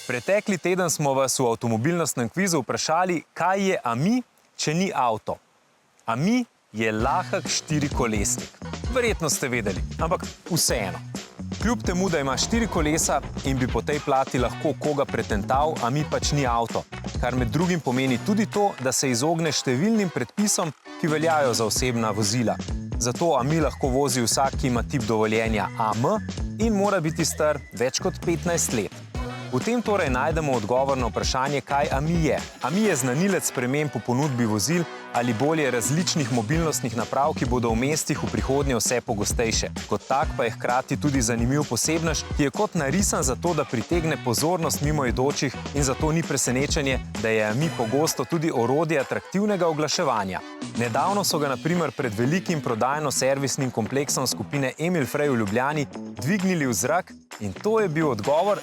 Pretekli teden smo vas v avtomobilnostnem kvizu vprašali, kaj je AMI, če ni avto. AMI je lahek štirikolesnik. Verjetno ste vedeli, ampak vseeno. Kljub temu, da ima 4 kolesa in bi po tej plati lahko koga pretental, AMI pač ni avto, kar med drugim pomeni tudi to, da se izogne številnim predpisom, ki veljajo za osebna vozila. Zato AMI lahko vozi vsak, ki ima tip dovoljenja AM in mora biti star več kot 15 let. V tem torej najdemo odgovor na vprašanje, kaj AMI je. AMI je znanilec sprememb v ponudbi vozil ali bolje različnih mobilnostnih naprav, ki bodo v mestih v prihodnje vse pogostejše. Kot tak pa je hkrati tudi zanimiv posebnež, ki je kot narisan zato, da pritegne pozornost mimoidočih in zato ni presenečenje, da je AMI pogosto tudi orodje atraktivnega oglaševanja. Nedavno so ga na primer pred velikim prodajno-servisnim kompleksom skupine Emil Frey v Ljubljani dvignili v zrak in to je bil odgovor,